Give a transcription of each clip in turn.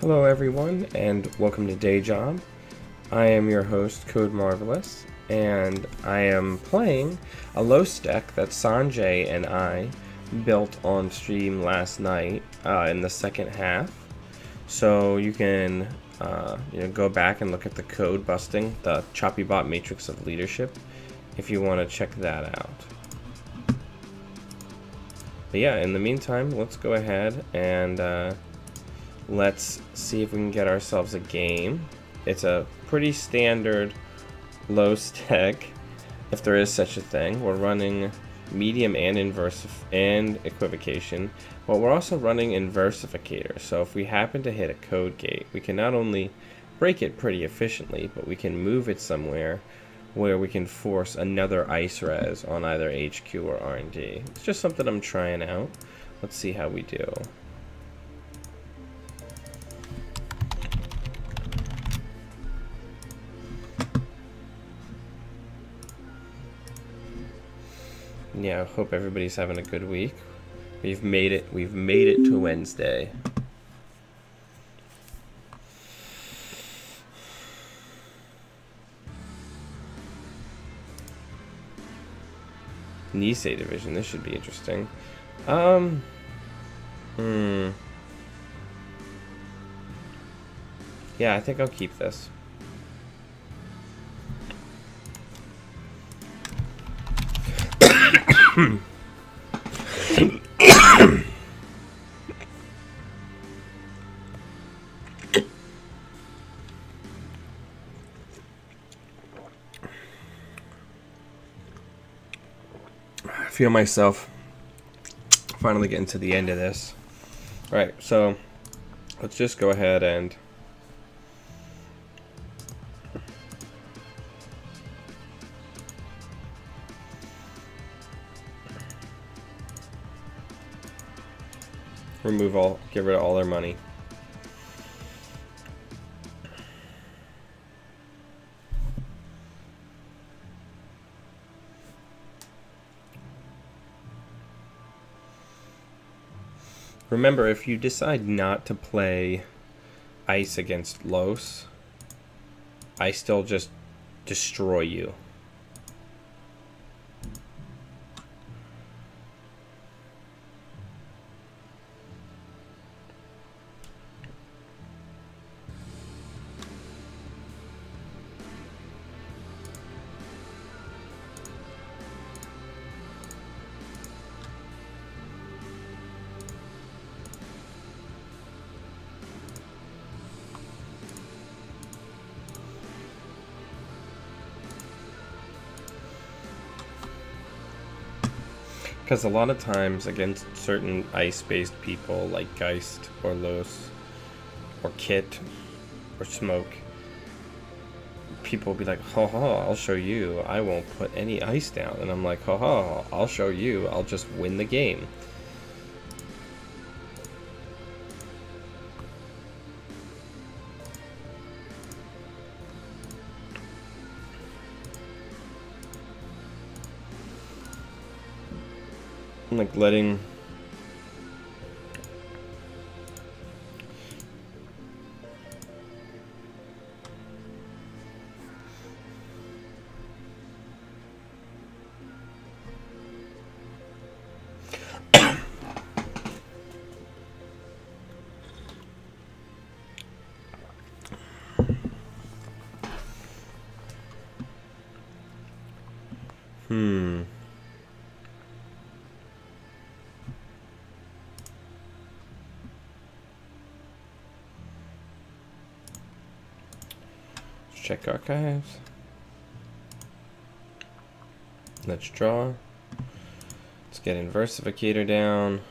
Hello everyone, and welcome to Day Job. I am your host, Code Marvelous, and I am playing a Los deck that Sanjay and I built on stream last night in the second half. So you can go back and look at the code busting, the Choppy Bot Matrix of Leadership, if you want to check that out. But yeah, in the meantime, let's go ahead and let's see if we can get ourselves a game. It's a pretty standard Los deck, if there is such a thing. We're running medium and inverse and equivocation, but we're also running inversificator. So if we happen to hit a code gate, we can not only break it pretty efficiently, but we can move it somewhere where we can force another ice res on either HQ or R&D. It's just something I'm trying out. Let's see how we do. Yeah, I hope everybody's having a good week. We've made it to Wednesday. Nisei division, this should be interesting. Yeah, I think I'll keep this. I feel myself finally getting to the end of this. Right, so let's just go ahead and get rid of all their money. Remember, if you decide not to play ice against Los, I still just destroy you. Because a lot of times against certain ice-based people like Geist or Los or Kit or Smoke, people will be like, ha ha, I'll show you, I won't put any ice down. And I'm like, ha ha, I'll show you, I'll just win the game. Like letting check archives. Let's draw. Let's get inversificator down.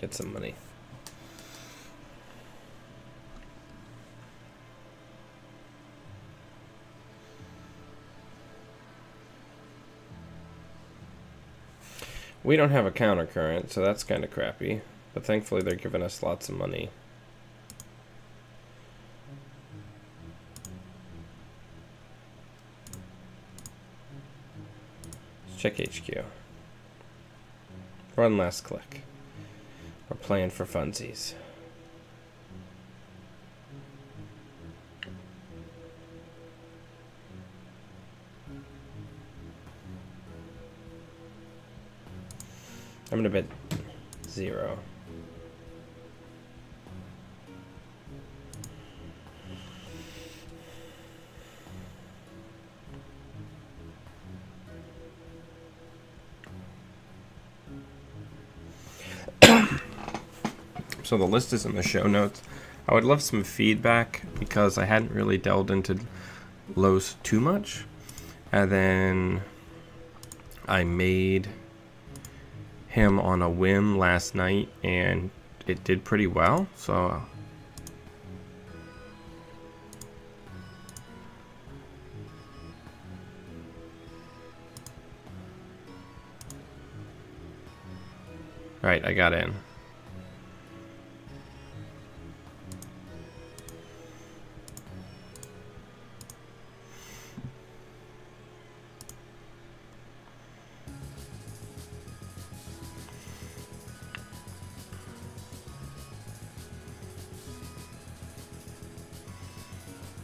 Get some money. We don't have a counter current, so that's kind of crappy. But thankfully they're giving us lots of money. Check HQ. One last click. We're playing for funsies. I'm gonna bet 0. So the list is in the show notes. I would love some feedback because I hadn't really delved into lows too much. And then I made him on a whim last night and it did pretty well. So right, I got in.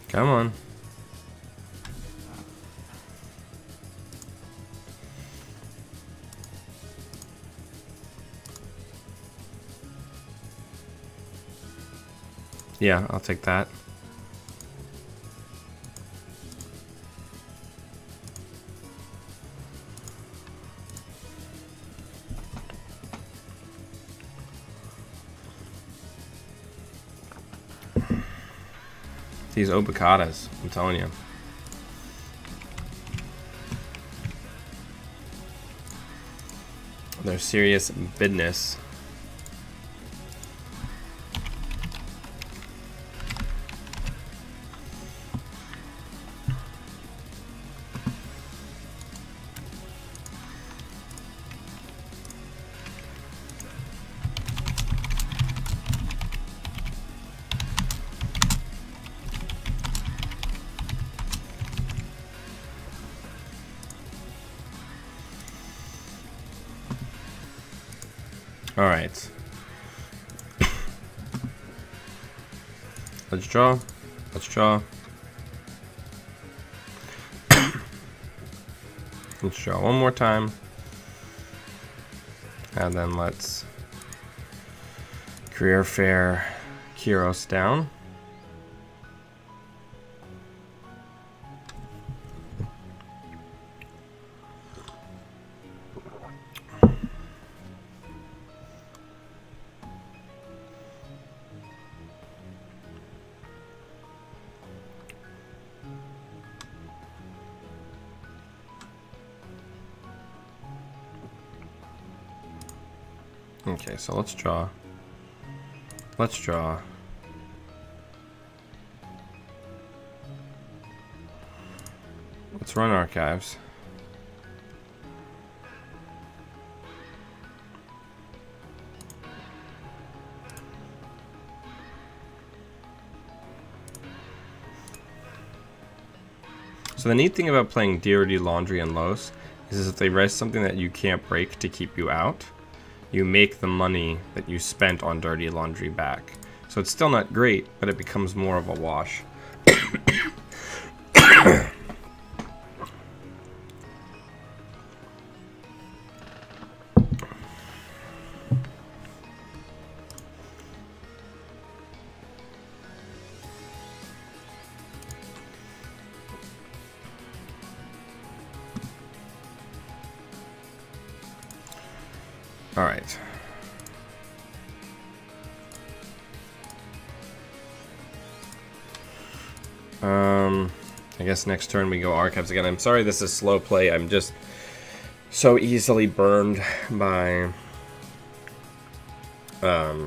Come on. Yeah, I'll take that. These obicatas, I'm telling you. They're serious business. All right. Let's draw. Let's draw. Let's draw one more time. And then let's career fair Kyros down. Okay, so let's draw. Let's draw. Let's run archives. So the neat thing about playing Dirty Laundry and Los is if they raise something that you can't break to keep you out, you make the money that you spent on Dirty Laundry back. So it's still not great, but it becomes more of a wash. All right. I guess next turn we go archives again. I'm sorry this is slow play. I'm just so easily burned by a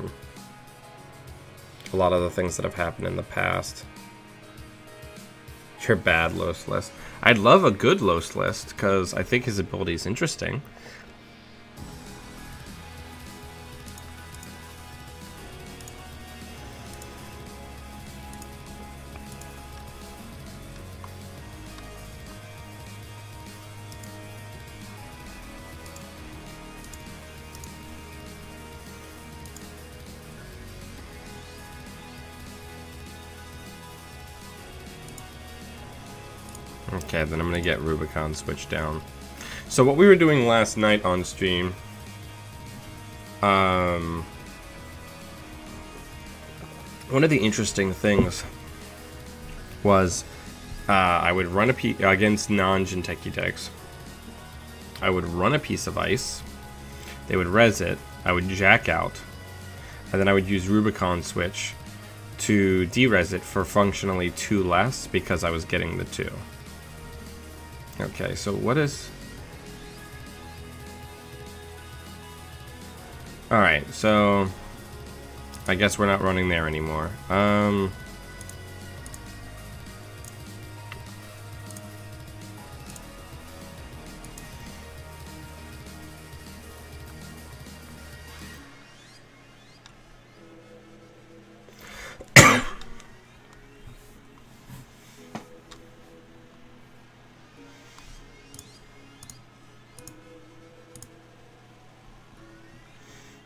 lot of the things that have happened in the past. You're bad, Los list. I'd love a good Los list because I think his ability is interesting. Okay, then I'm gonna get Rubicon switched down. So what we were doing last night on stream, one of the interesting things was I would run against non-Jinteki decks. I would run a piece of ice, they would res it, I would jack out, and then I would use Rubicon switch to de-res it for functionally 2 less because I was getting the 2. Okay, so what is... Alright, so I guess we're not running there anymore.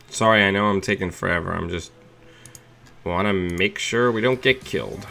Sorry, I know I'm taking forever. I'm just want to make sure we don't get killed.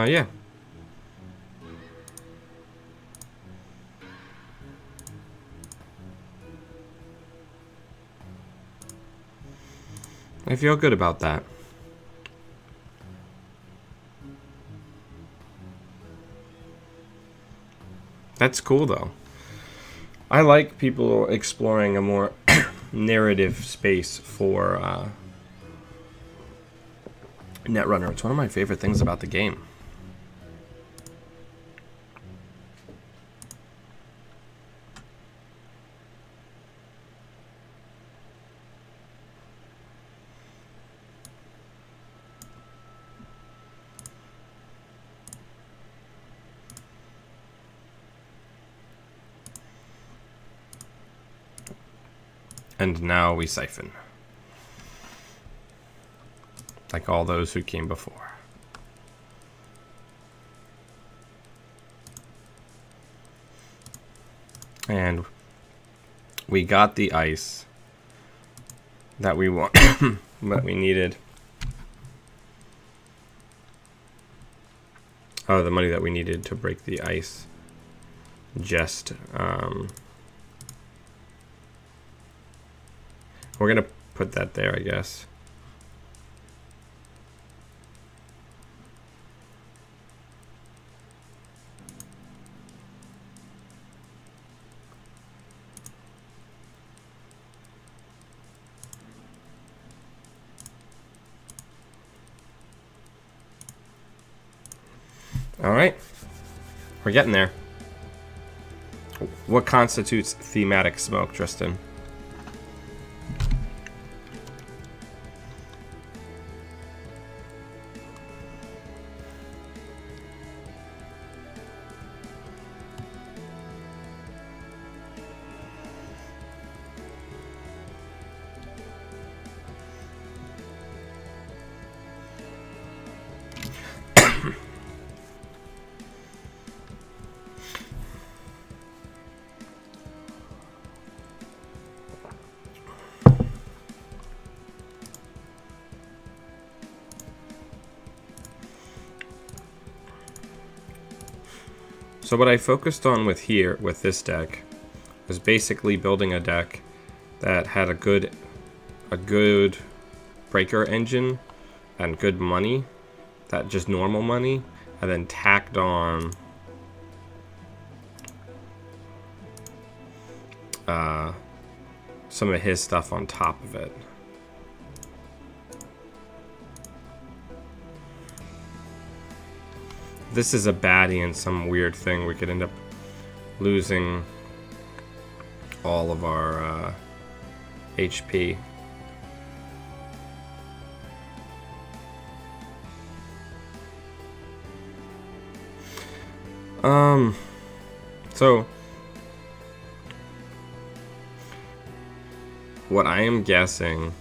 Yeah. I feel good about that. That's cool, though. I like people exploring a more narrative space for Netrunner. It's one of my favorite things about the game. And now we siphon. Like all those who came before. And we got the ice that we want, that we needed. Oh, the money that we needed to break the ice. Just, we're gonna put that there, I guess. All right, we're getting there. What constitutes thematic smoke, Tristan? So what I focused on with this deck was basically building a deck that had a good breaker engine and good money, that just normal money, and then tacked on some of his stuff on top of it. This is a baddie and some weird thing, we could end up losing all of our HP. So what I am guessing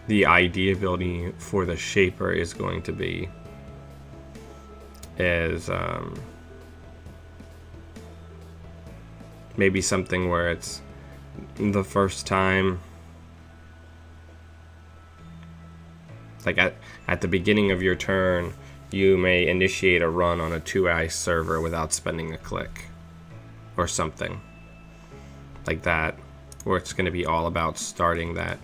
the ID ability for the Shaper is going to be is maybe something where it's the first time, like at the beginning of your turn, you may initiate a run on a 2i server without spending a click or something like that, where it's going to be all about starting that.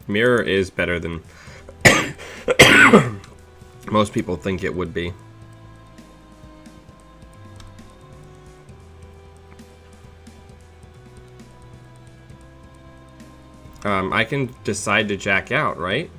Mirror is better than most people think it would be. I can decide to jack out, right?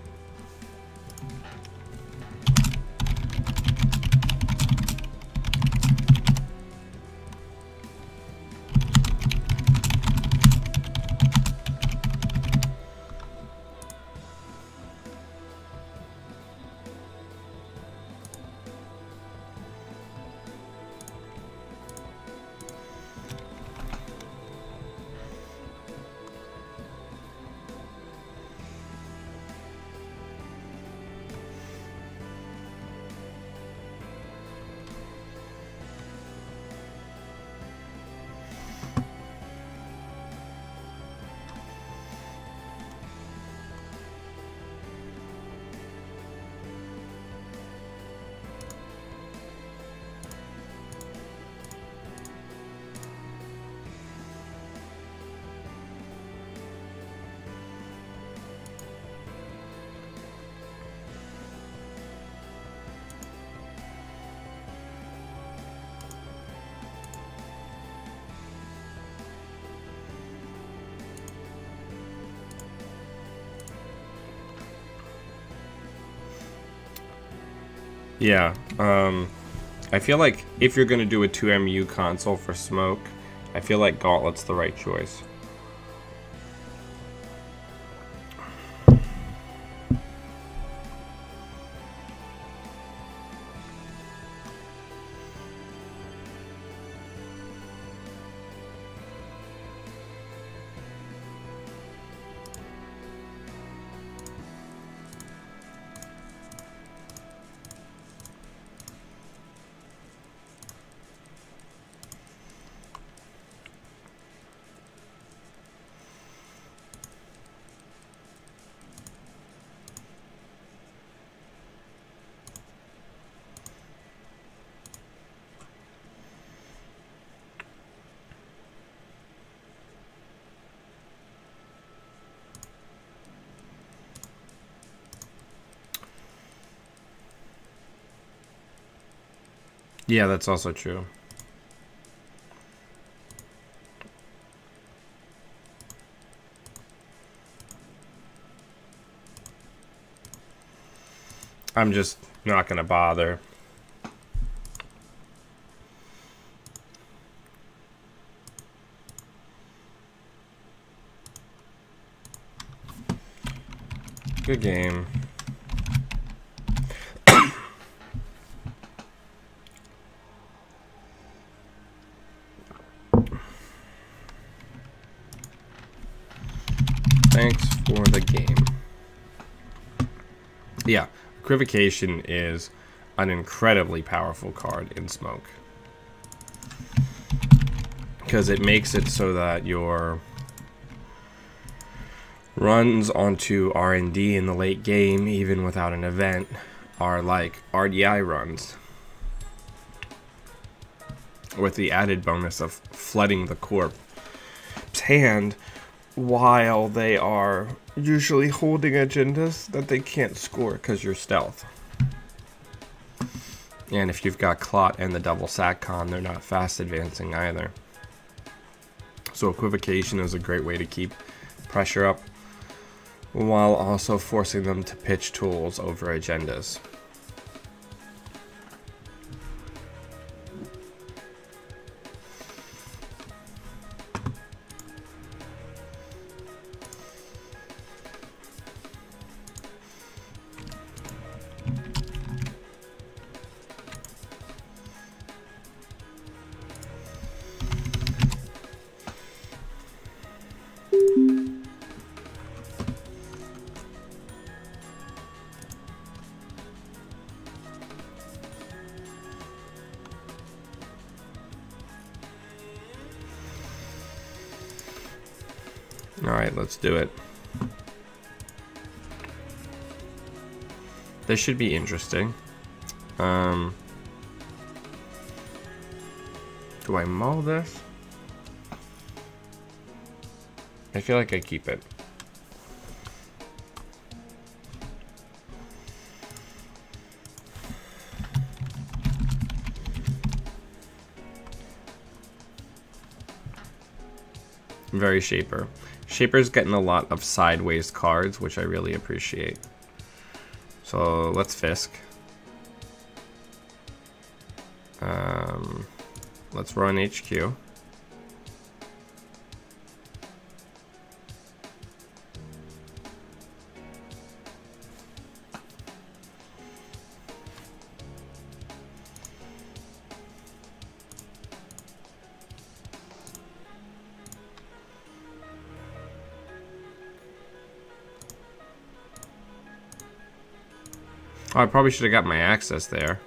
Yeah, I feel like if you're gonna do a 2MU console for Smoke, I feel like Gauntlet's the right choice. Yeah, that's also true. I'm just not gonna bother. Good game. Thanks for the game. Yeah, Equivocation is an incredibly powerful card in Smoke. Because it makes it so that your Runs onto R&D in the late game, even without an event, are like RDI runs, with the added bonus of flooding the corp's hand while they are usually holding agendas that they can't score because you're stealth. And if you've got Clot and the double SATCOM, they're not fast advancing either. So equivocation is a great way to keep pressure up while also forcing them to pitch tools over agendas. Alright, let's do it. This should be interesting. Do I mull this? I feel like I keep it. Very Shaper. Shaper's getting a lot of sideways cards, which I really appreciate. So let's Fisk. Let's run HQ. Oh, I probably should have got my access there.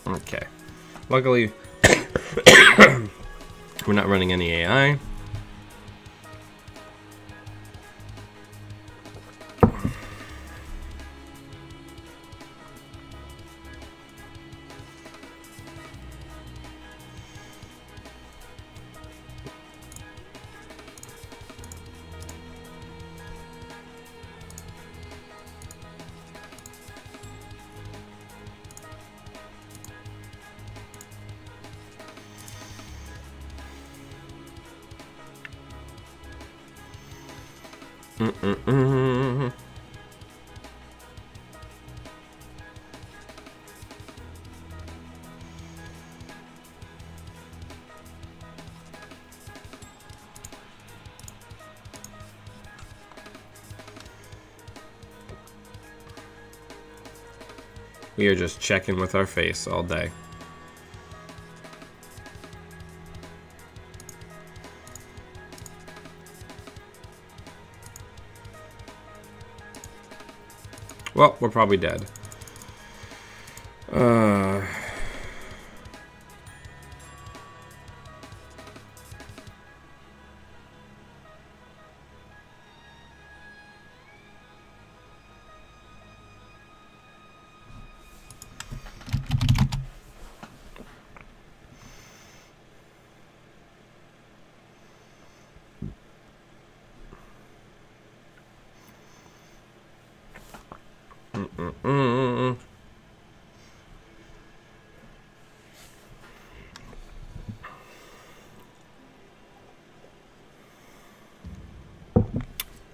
Okay. Luckily, we're not running any AI. We are just checking with our face all day. Well, we're probably dead.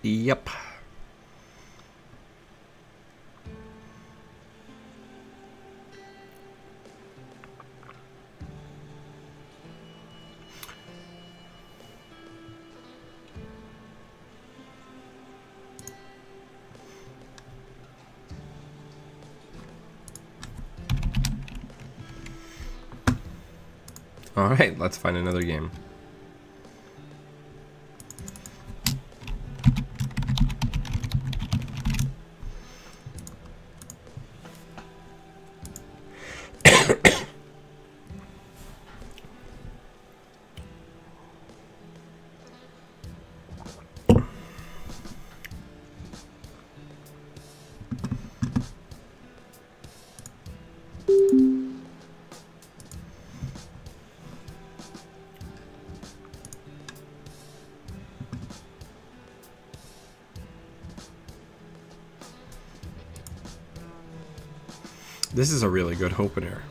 Yep. All right, let's find another game. This is a really good opener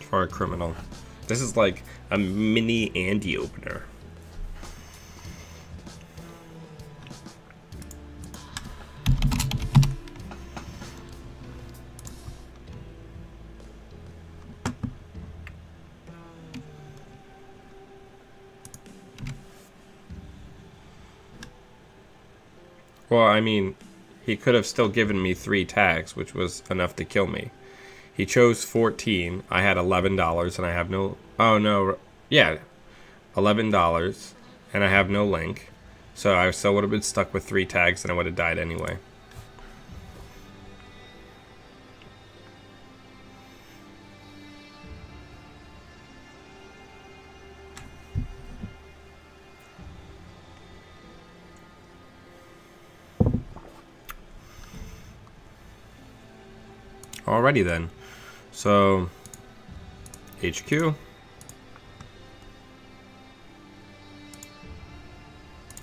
for a criminal. This is like a mini Andy opener. Well, I mean, he could have still given me 3 tags, which was enough to kill me. He chose 14. I had $11, and I have no... Oh, no. Yeah. $11, and I have no link. So I still would have been stuck with 3 tags, and I would have died anyway. Alrighty then. So, HQ.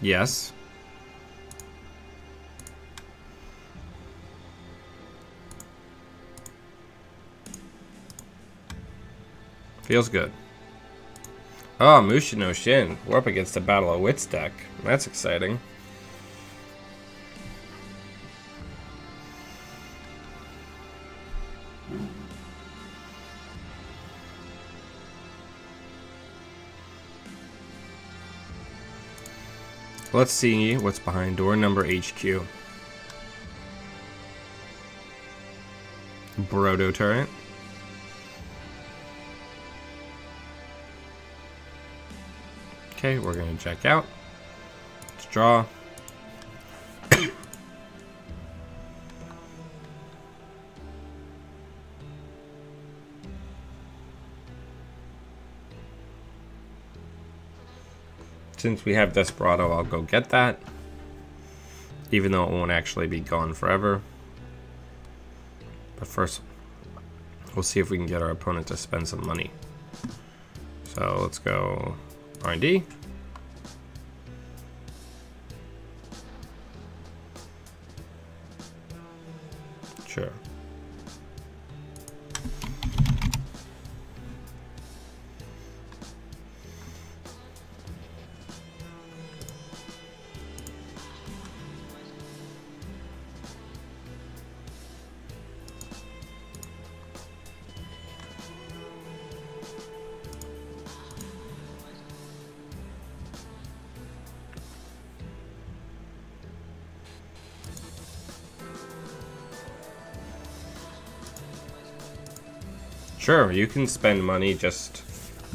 Yes. Feels good. Oh, Mushin no Shin. We're up against the Battle of Wits deck. That's exciting. Let's see what's behind door number HQ. Brodo turret. Okay, we're gonna check out. Let's draw. Since we have Desperado, I'll go get that. Even though it won't actually be gone forever. But first, we'll see if we can get our opponent to spend some money. So let's go R&D. Sure. Sure, you can spend money just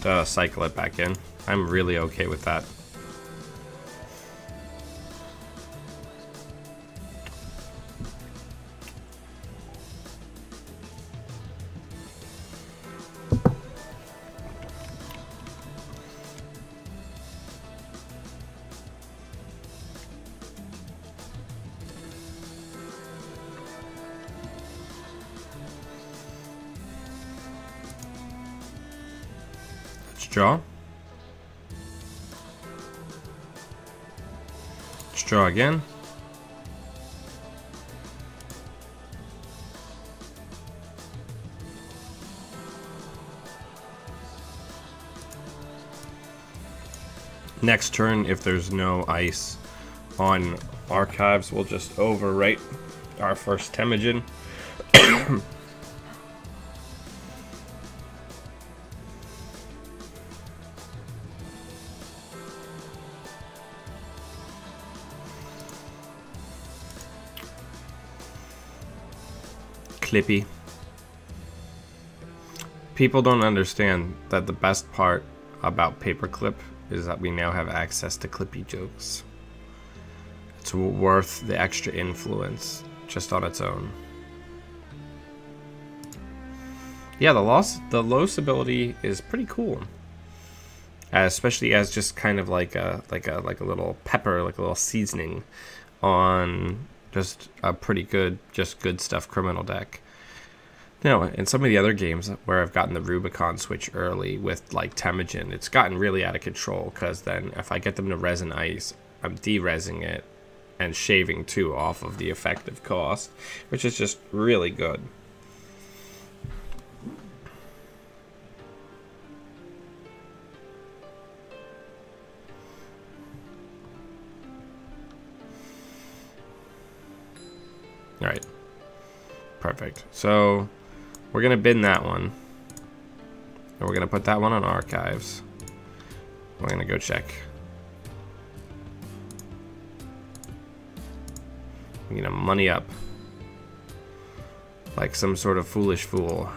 to cycle it back in. I'm really okay with that. Draw. Let's draw again. Next turn, if there's no ice on archives, we'll just overwrite our first Temujin. Clippy. People don't understand that the best part about Paperclip is that we now have access to Clippy jokes. It's worth the extra influence just on its own. Yeah, the Los ability is pretty cool, especially as just kind of like a little pepper, like a little seasoning on just a pretty good, just good stuff criminal deck. Now, in some of the other games where I've gotten the Rubicon switch early with like Temujin, it's gotten really out of control because then if I get them to resin ice, I'm de-resing it and shaving 2 off of the effective cost, which is just really good. Alright. Perfect. So, we're going to bin that one. And we're going to put that one on archives. We're going to go check. We're going to money up. Like some sort of foolish fool.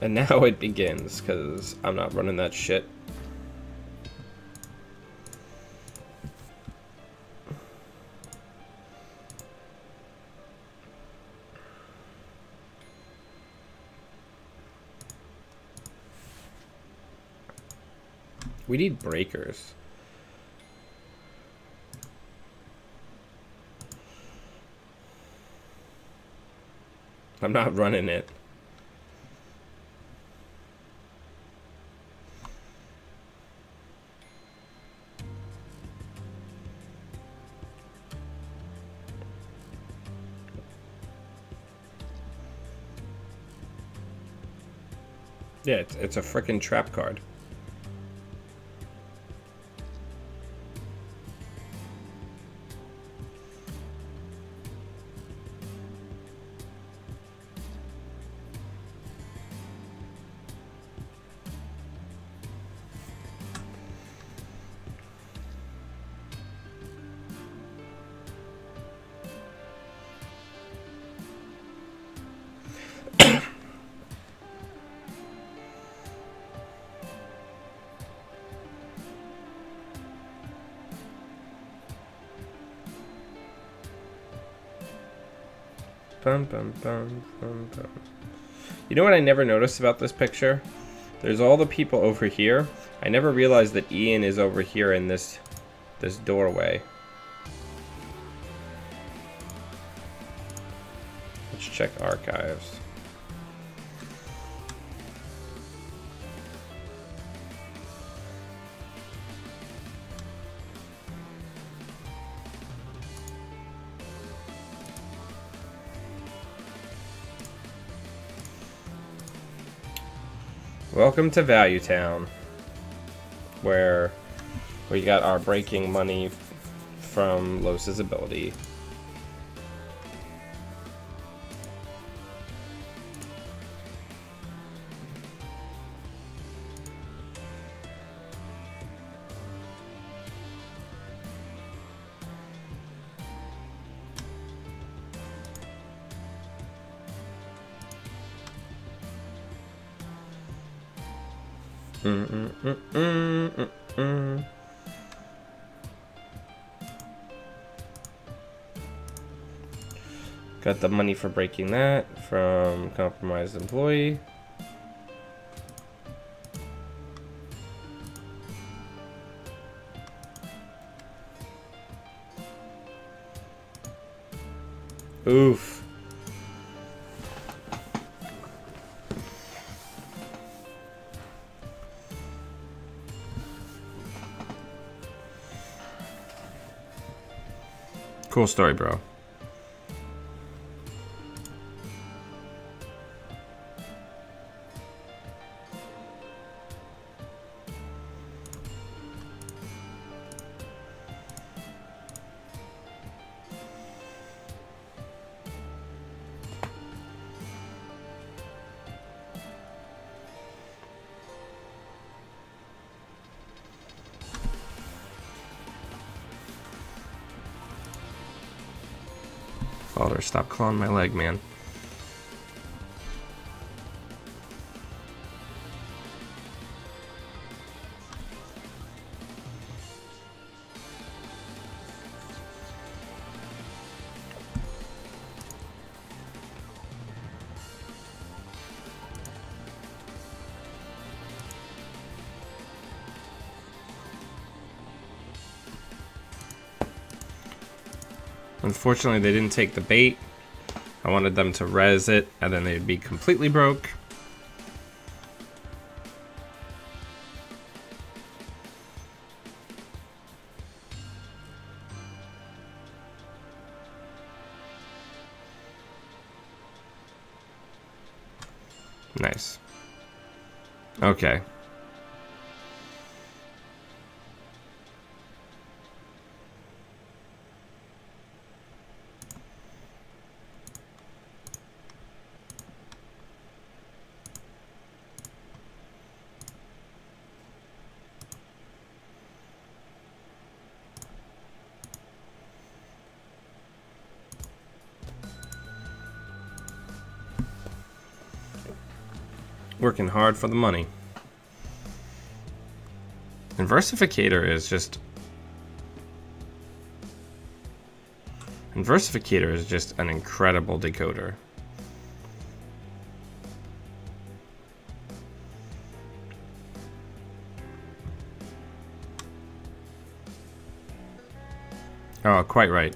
And now it begins, because I'm not running that shit. We need breakers. I'm not running it. Yeah, it's a frickin' trap card. Bum, bum, bum, bum, bum. You know what I never noticed about this picture? There's all the people over here. I never realized that Ian is over here in this doorway. Let's check archives. Welcome to Value Town, where we got our breaking money from Los's ability. Got the money for breaking that from compromised employee. Oof. Cool story, bro. Father, stop clawing my leg, man. Unfortunately, they didn't take the bait. I wanted them to res it, and then they'd be completely broke. Nice. Okay. Working hard for the money. And Versificator is just... And Versificator is just an incredible decoder. Oh, quite right.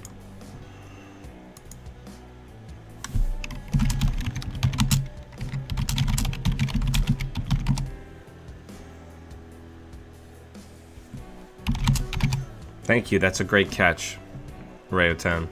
Thank you, that's a great catch, Rayo 10.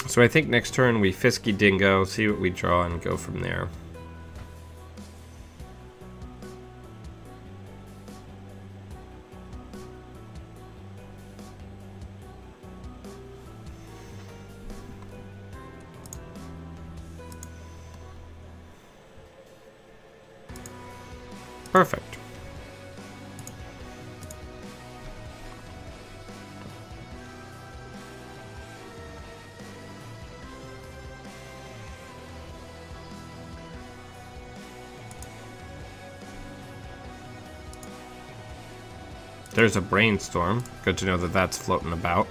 So I think next turn we Fisky Dingo, see what we draw, and go from there. Perfect. There's a brainstorm. Good to know that that's floating about.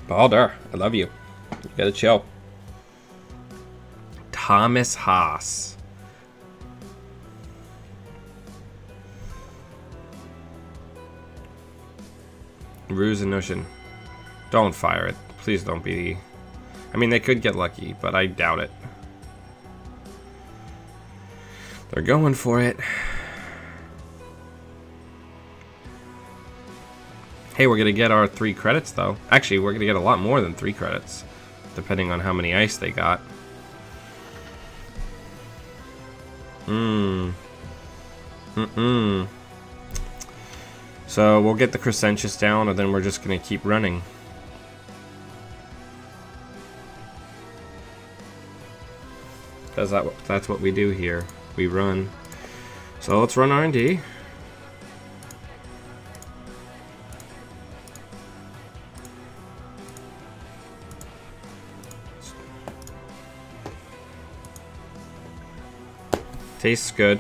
Balder, I love you. You gotta chill. Thomas Haas. Ruse and Notion. Don't fire it. Please don't be... I mean, they could get lucky, but I doubt it. They're going for it. Hey, we're gonna get our 3 credits, though. Actually, we're gonna get a lot more than 3 credits, depending on how many ice they got. So we'll get the Crescentius down, and then we're just gonna keep running. Because that's what we do here. We run. So let's run R&D. Tastes good.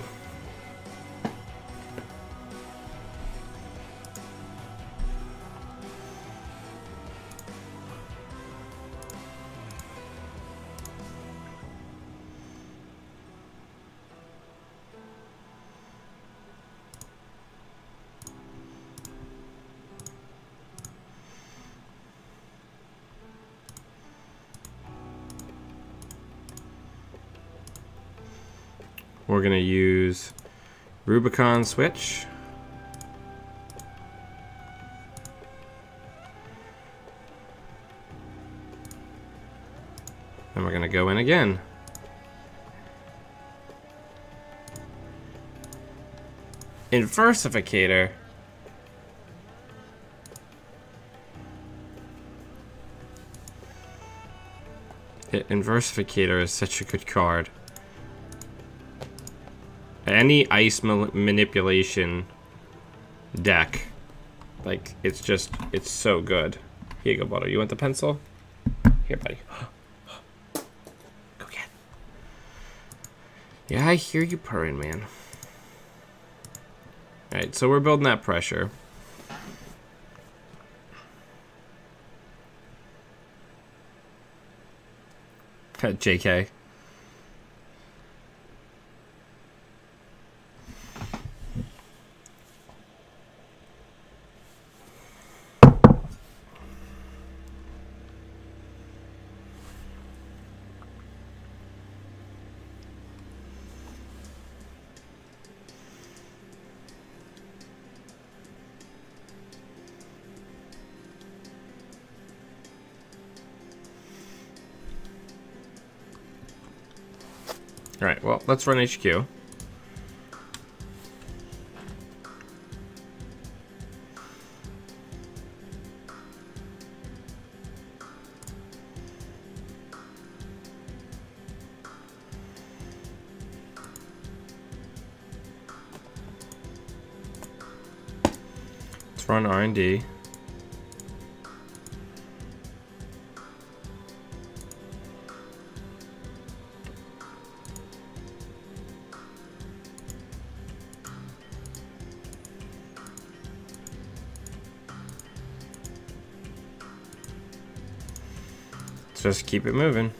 We're going to use Rubicon switch. And we're going to go in again. Inversificator. Inversificator is such a good card. Any ice manipulation deck, like, it's so good. Here you go, Butter. You want the pencil? Here, buddy. Go get it. Yeah, I hear you purring, man. Alright, so we're building that pressure. JK. Alright, well, let's run HQ. Let's run R&D. Just keep it moving.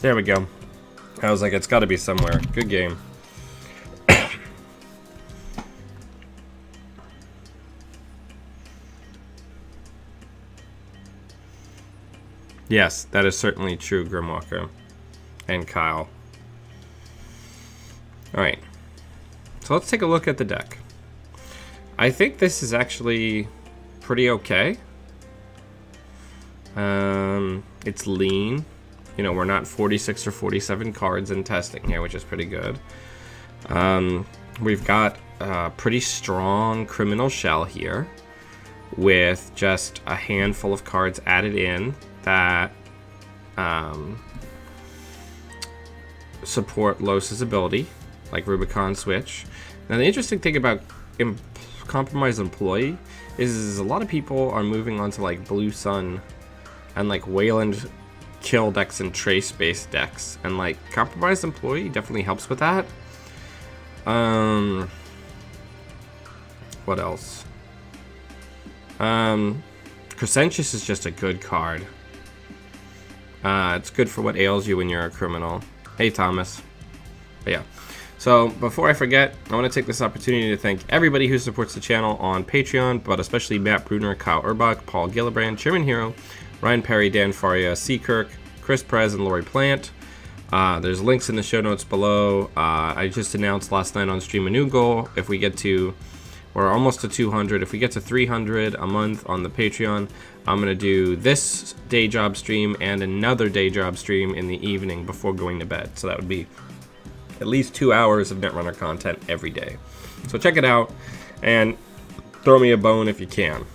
There we go. I was like, it's got to be somewhere. Good game. Yes, that is certainly true, Grimwalker. And Kyle. Alright. So let's take a look at the deck. I think this is actually pretty okay. It's lean. You know, we're not 46 or 47 cards in testing here, which is pretty good. We've got a pretty strong criminal shell here with just a handful of cards added in that support Los's ability, like Rubicon Switch. Now, the interesting thing about Compromised Employee is a lot of people are moving on to like Blue Sun and like Wayland kill decks and trace based decks, and like Compromised Employee definitely helps with that. What else? Crescentius is just a good card. It's good for what ails you when you're a criminal. Hey Thomas. But yeah. So before I forget, I want to take this opportunity to thank everybody who supports the channel on Patreon, but especially Matt Bruner, Kyle Urbach, Paul Gillibrand, Chairman Hero, Ryan Perry, Dan Faria, C. Kirk, Chris Perez, and Lori Plant. There's links in the show notes below. I just announced last night on stream a new goal. If we get to, we're almost to 200. If we get to 300 a month on the Patreon, I'm going to do this day job stream and another day job stream in the evening before going to bed. So that would be at least 2 hours of Netrunner content every day. So check it out and throw me a bone if you can.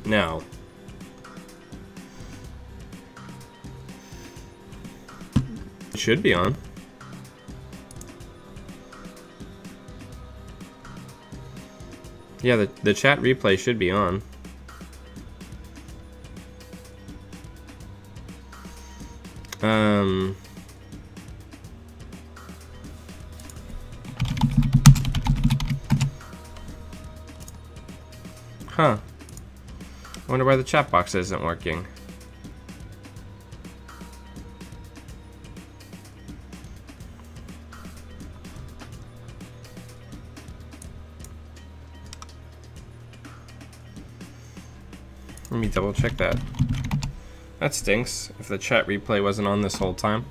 Now, it should be on. Yeah, the chat replay should be on. Huh. I wonder why the chat box isn't working. Let me double check that. That stinks, if the chat replay wasn't on this whole time.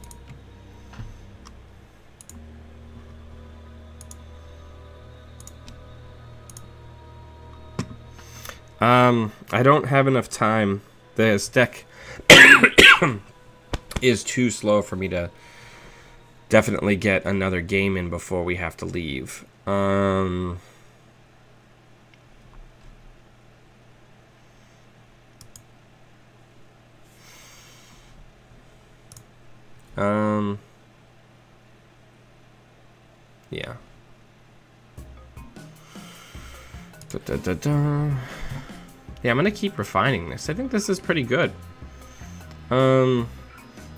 I don't have enough time. This deck is too slow for me to definitely get another game in before we have to leave. Yeah. Yeah, I'm gonna keep refining this. I think this is pretty good.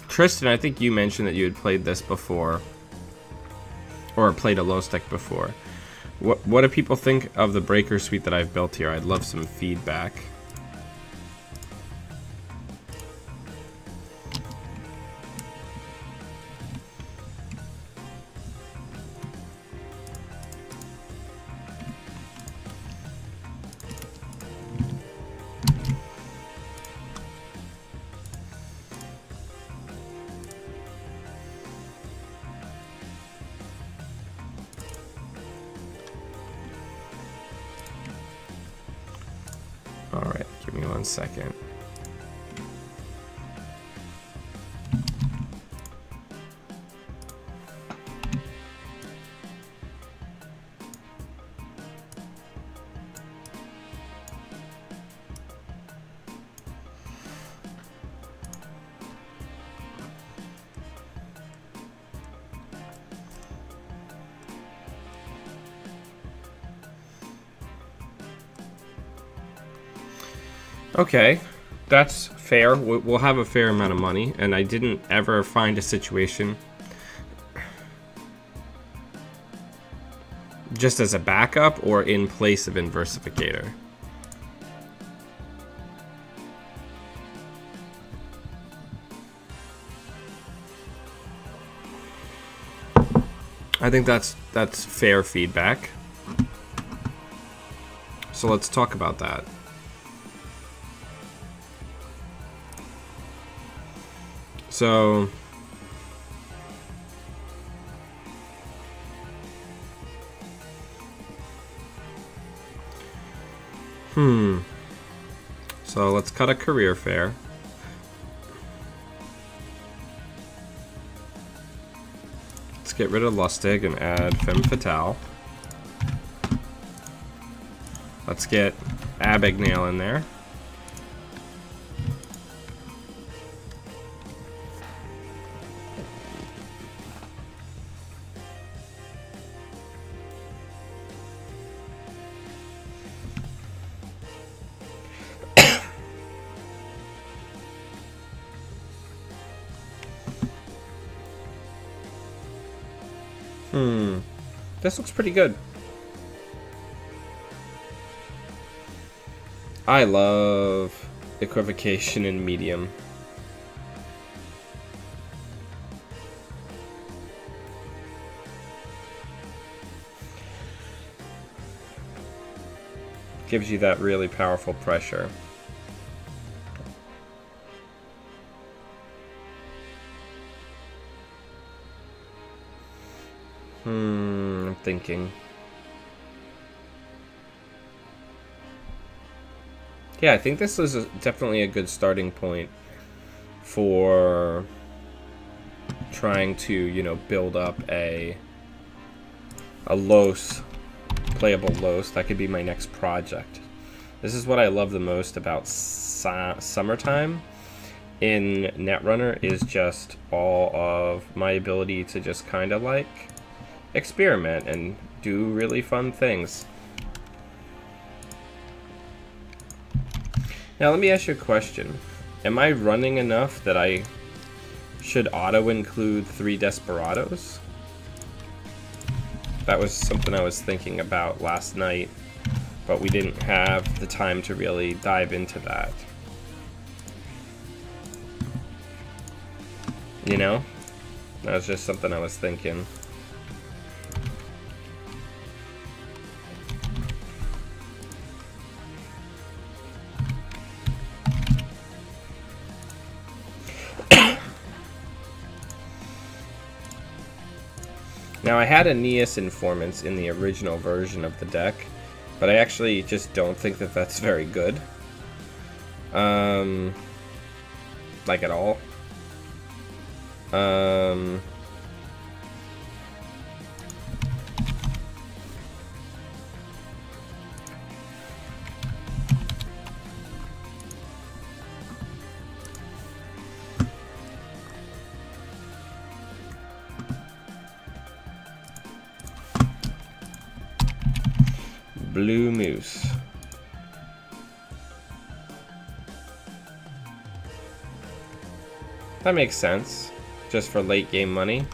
Tristan, I think you mentioned that you had played this before, or played a low stack before. What do people think of the breaker suite that I've built here? I'd love some feedback. Alright, give me 1 second. Okay, that's fair. We'll have a fair amount of money, and I didn't ever find a situation just as a backup or in place of Inversificator. I think that's fair feedback. So let's talk about that. So, so let's cut a career fair. Let's get rid of Lustig and add Femme Fatale. Let's get Abagnale in there. This looks pretty good. I love equivocation in medium. Gives you that really powerful pressure. I'm thinking. Yeah, I think this is definitely a good starting point for trying to, you know, build up a Los, playable Los. That could be my next project. This is what I love the most about summertime in Netrunner, is just all of my ability to just kind of like experiment and do really fun things. Now let me ask you a question. Am I running enough that I should auto-include 3 Desperados? That was something I was thinking about last night, but we didn't have the time to really dive into that. You know? That was just something I was thinking. Now, I had Aeneas Informants in the original version of the deck, but I actually just don't think that that's very good. Like at all. Blue Moose. That makes sense. Just for late game money.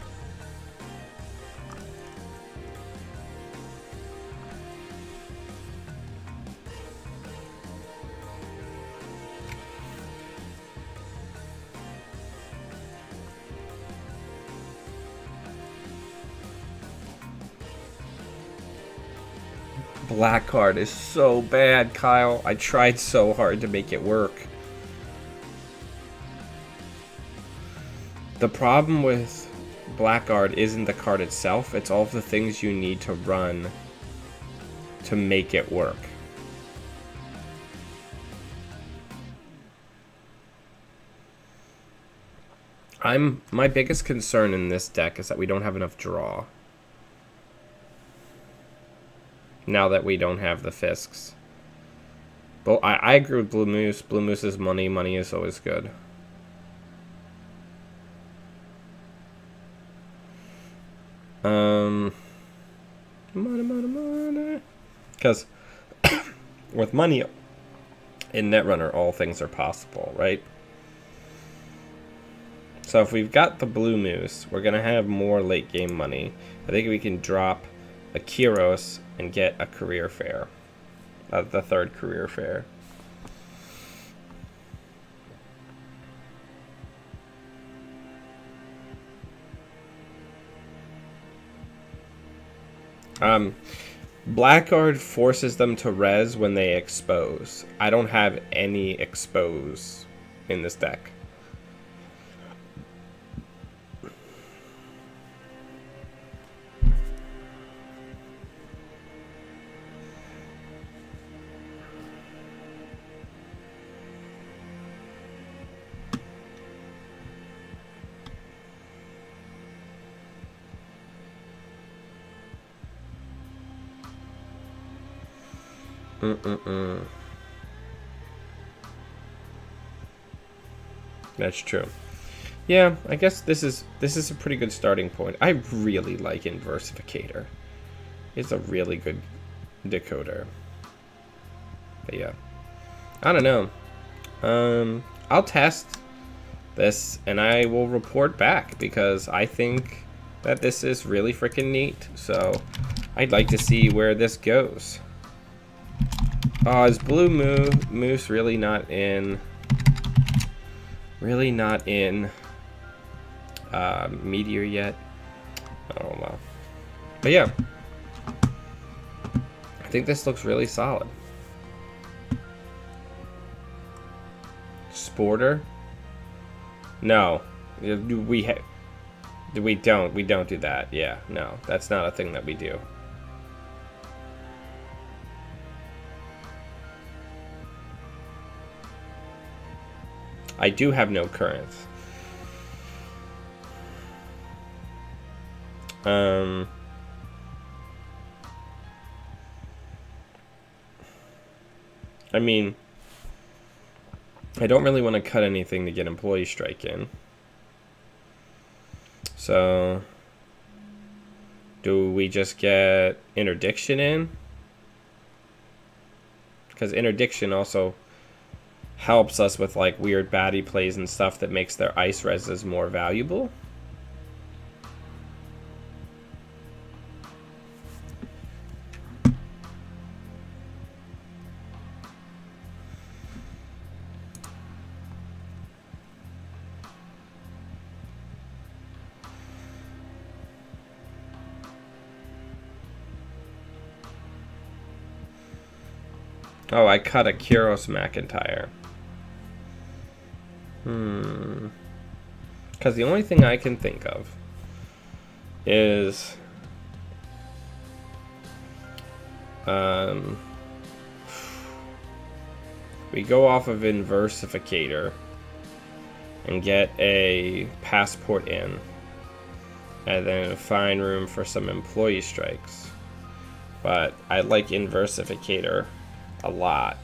Black card is so bad, Kyle. I tried so hard to make it work. The problem with Blackguard isn't the card itself, it's all of the things you need to run to make it work. My biggest concern in this deck is that we don't have enough draw. Now that we don't have the Fisks. But I agree with Blue Moose. Blue Moose is money. Money is always good. Money. Because with money in Netrunner, all things are possible, right? So if we've got the Blue Moose, we're going to have more late game money. I think we can drop a Kyros and get a career fair. The third career fair. Blackguard forces them to res when they expose. I don't have any expose in this deck. That's true. Yeah, I guess this is a pretty good starting point. I really like Inversificator. It's a really good decoder. But yeah, I don't know. I'll test this and I will report back because I think that this is really freaking neat. So I'd like to see where this goes. Oh, is Blue Moose really not in? Really not in Meteor yet? Oh well. But yeah, I think this looks really solid. Sporter? No, we don't do that. Yeah, no, that's not a thing that we do. I do have no currents. I mean, I don't really want to cut anything to get employee strike in. So, do we just get interdiction in? Because interdiction also helps us with like weird baddie plays and stuff that makes their ice reses more valuable. Oh, I cut a Kyros McIntyre. Because the only thing I can think of is We go off of Inversificator and get a passport in, and then find room for some employee strikes. But I like Inversificator a lot.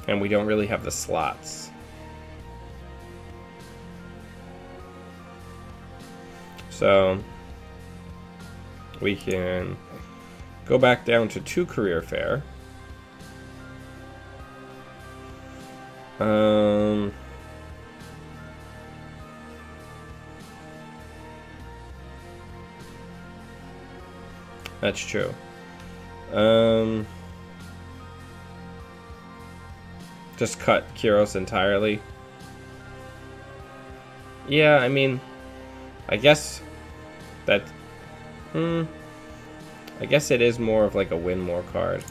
And we don't really have the slots. So we can go back down to 2 career fair. That's true. Just cut Kyros entirely. Yeah, I mean, I guess that... I guess it is more of like a win more card.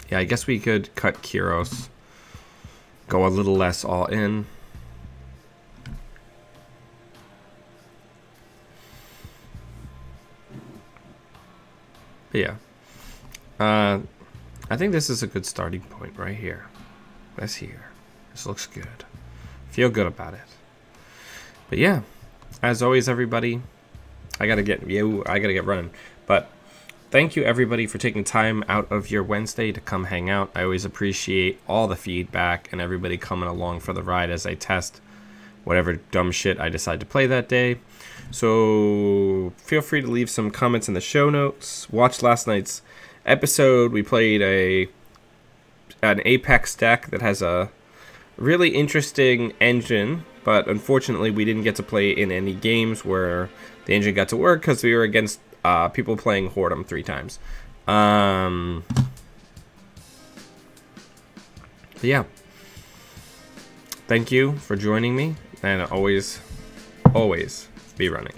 Yeah, I guess we could cut Kyros. Go a little less all in. But yeah. I think this is a good starting point right here. This here. This looks good. Feel good about it. But yeah. As always, everybody, I gotta get running. But thank you, everybody, for taking time out of your Wednesday to come hang out. I always appreciate all the feedback and everybody coming along for the ride as I test whatever dumb shit I decide to play that day. So feel free to leave some comments in the show notes. Watch last night's episode. We played an Apex deck that has a really interesting engine, but unfortunately we didn't get to play in any games where the engine got to work because we were against people playing Hordem 3 times. But yeah. Thank you for joining me, and always be running.